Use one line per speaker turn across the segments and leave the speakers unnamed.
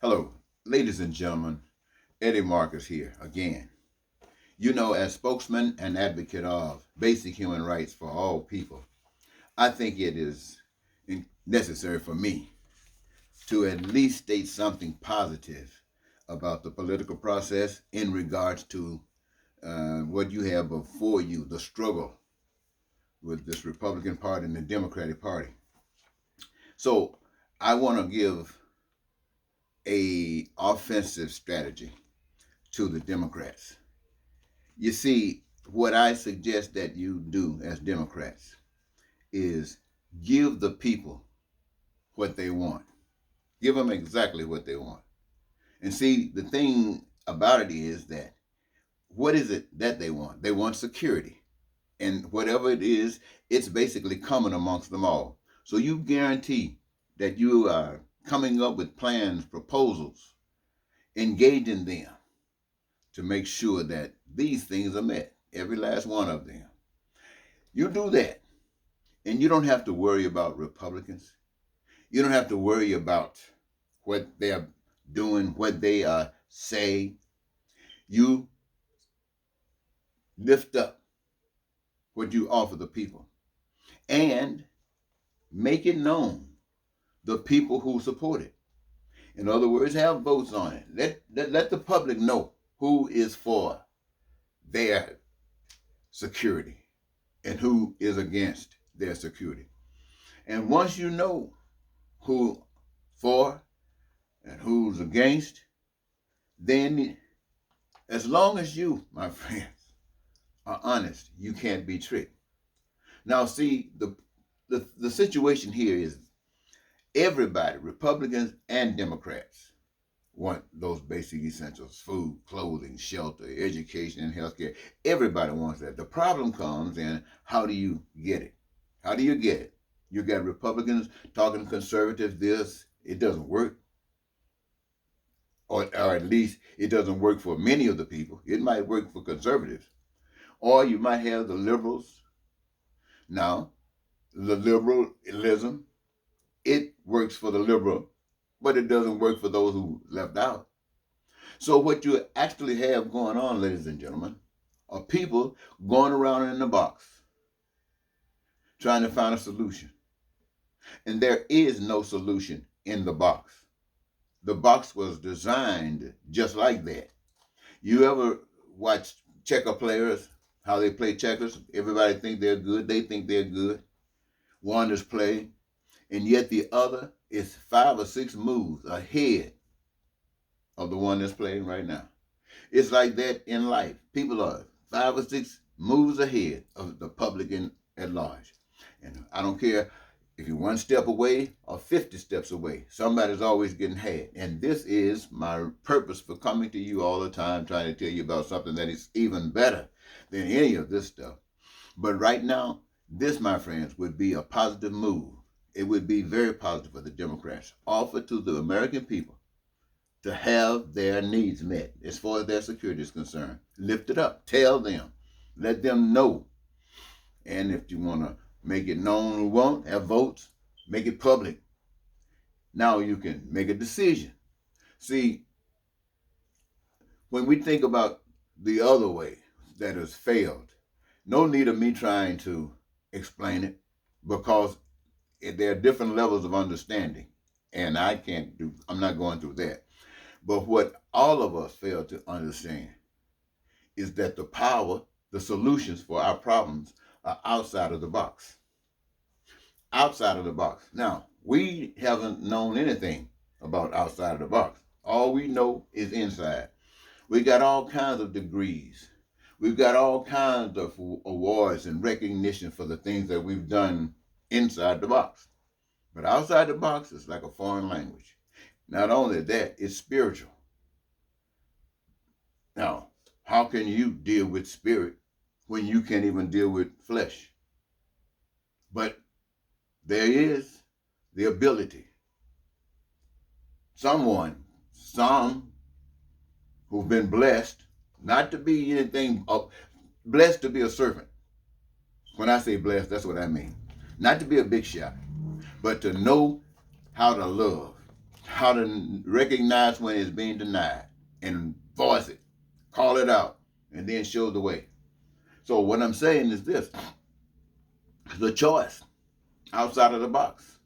Hello, ladies and gentlemen. Eddie Marcus here again. As spokesman and advocate of basic human rights for all people, I think it is necessary for me to at least state something positive about the political process in regards to what you have before you, the struggle with this Republican Party and the Democratic Party. So I want to give a offensive strategy to the Democrats. You see, what I suggest that you do as Democrats is give the people what they want. Give them exactly what they want. And see, the thing about it is that what is it that they want? They want security. And whatever it is, it's basically common amongst them all. So you guarantee that you are coming up with plans, proposals, engaging them to make sure that these things are met, every last one of them. You do that, and you don't have to worry about Republicans. You don't have to worry about what they're doing, what they say. You lift up what you offer the people and make it known the people who support it. In other words, have votes on it. Let the public know who is for their security and who is against their security. And once you know who for and who's against, then as long as you, my friends, are honest, you can't be tricked. Now, see, the situation here is everybody, Republicans and Democrats, want those basic essentials: food, clothing, shelter, education, and healthcare. Everybody wants that. The problem comes in how do you get it? How do you get it? You got Republicans talking to conservatives this. It doesn't work. Or at least it doesn't work for many of the people. It might work for conservatives. Or you might have the liberals. Now, the liberalism, it works for the liberal, but it doesn't work for those who left out. So what you actually have going on, ladies and gentlemen, are people going around in the box trying to find a solution. And there is no solution in the box. The box was designed just like that. You ever watch checker players, how they play checkers? Everybody think they're good. They think they're good. One is playing, and yet the other is 5 or 6 moves ahead of the one that's playing right now. It's like that in life. People are 5 or 6 moves ahead of the public at large. And I don't care if you're 1 step away or 50 steps away, somebody's always getting ahead. And this is my purpose for coming to you all the time, trying to tell you about something that is even better than any of this stuff. But right now, this, my friends, would be a positive move. It would be very positive for the Democrats. Offer to the American people to have their needs met as far as their security is concerned. Lift it up. Tell them. Let them know. And if you want to make it known who won't, have votes, make it public. Now you can make a decision. See, when we think about the other way that has failed, no need of me trying to explain it because there are different levels of understanding. And I'm not going through that. But what all of us fail to understand is that the solutions for our problems are outside of the box. Outside of the box. Now, we haven't known anything about outside of the box. All we know is inside. We got all kinds of degrees. We've got all kinds of awards and recognition for the things that we've done inside the box. But outside the box is like a foreign language. Not only that, it's spiritual. Now, how can you deal with spirit when you can't even deal with flesh? But there is the ability. Some who've been blessed, not to be anything, blessed to be a servant. When I say blessed, that's what I mean. Not to be a big shot, but to know how to love, how to recognize when it's being denied and voice it, call it out, and then show the way. So what I'm saying is this: the choice outside of the box,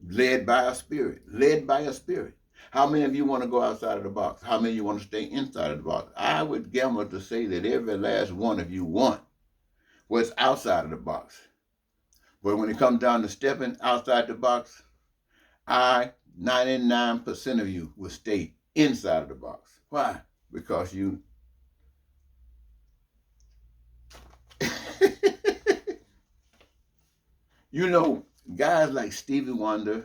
led by a spirit, led by a spirit. How many of you want to go outside of the box? How many of you want to stay inside of the box? I would gamble to say that every last one of you want what's outside of the box. But when it comes down to stepping outside the box, 99% of you will stay inside of the box. Why? Because you you know, guys like Stevie Wonder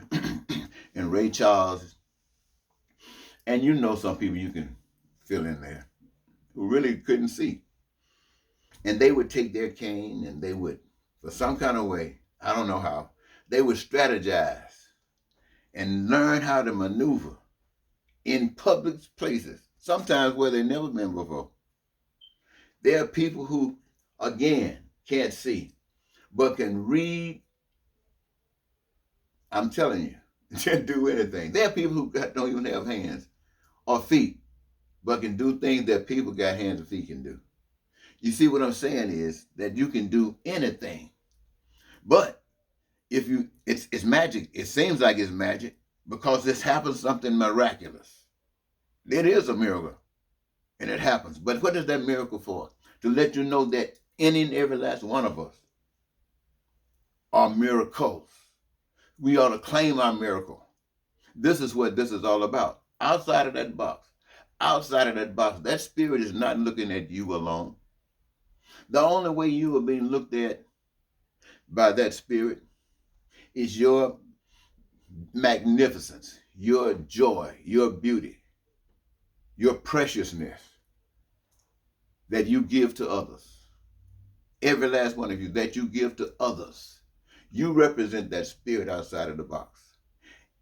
and Ray Charles, and you know some people you can fill in there who really couldn't see. And they would take their cane and they would, for some kind of way, I don't know how, they would strategize and learn how to maneuver in public places, sometimes where they've never been before. There are people who, again, can't see, but can read. I'm telling you, can't do anything. There are people who don't even have hands or feet, but can do things that people got hands and feet can do. You see what I'm saying is that you can do anything. But if you, it's magic. It seems like it's magic because this happens something miraculous. It is a miracle, and it happens. But what is that miracle for? To let you know that any and every last one of us are miracles. We ought to claim our miracle. This is what this is all about. Outside of that box, that spirit is not looking at you alone. The only way you are being looked at by that spirit is your magnificence, your joy, your beauty, your preciousness that you give to others. Every last one of you that you give to others. You represent that spirit outside of the box.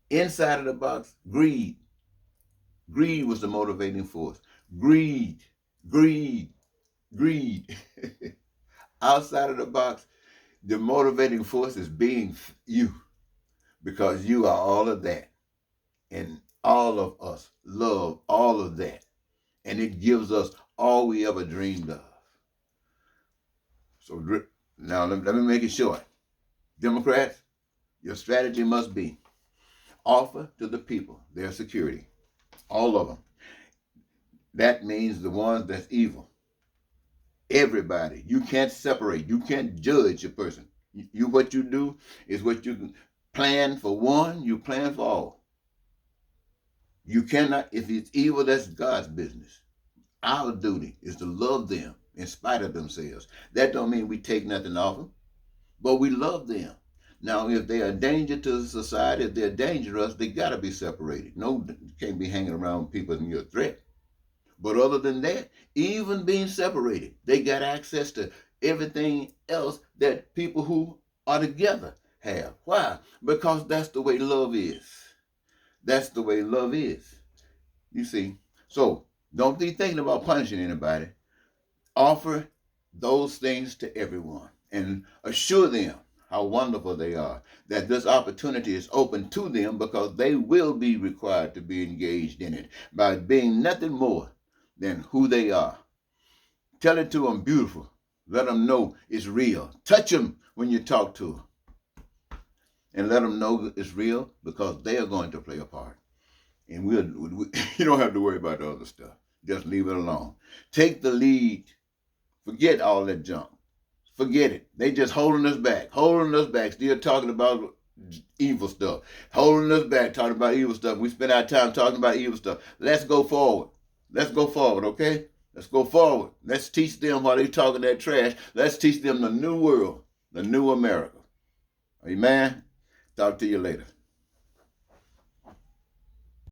Inside of the box, greed. Greed was the motivating force. Greed. Outside of the box, the motivating force is being you, because you are all of that. And all of us love all of that. And it gives us all we ever dreamed of. So now let me make it short. Democrats, your strategy must be offer to the people their security. All of them. That means the ones that's evil. Everybody. You can't separate. You can't judge a person. What you do is what you plan for one, you plan for all. You cannot, if it's evil, that's God's business. Our duty is to love them in spite of themselves. That don't mean we take nothing off them, but we love them. Now, if they are a danger to society, if they're dangerous, they got to be separated. No, you can't be hanging around with people and you're a threat. But other than that, even being separated, they got access to everything else that people who are together have. Why? Because that's the way love is. That's the way love is. You see? So, don't be thinking about punishing anybody. Offer those things to everyone and assure them how wonderful they are, that this opportunity is open to them because they will be required to be engaged in it by being nothing more than who they are. Tell it to them beautiful. Let them know it's real. Touch them when you talk to them. And let them know it's real because they are going to play a part. And you don't have to worry about the other stuff. Just leave it alone. Take the lead. Forget all that junk. Forget it. They just holding us back, still talking about evil stuff, holding us back, talking about evil stuff. We spend our time talking about evil stuff. Let's go forward. Okay? Let's go forward. Let's teach them while they're talking that trash. Let's teach them the new world, the new America. Amen? Talk to you later.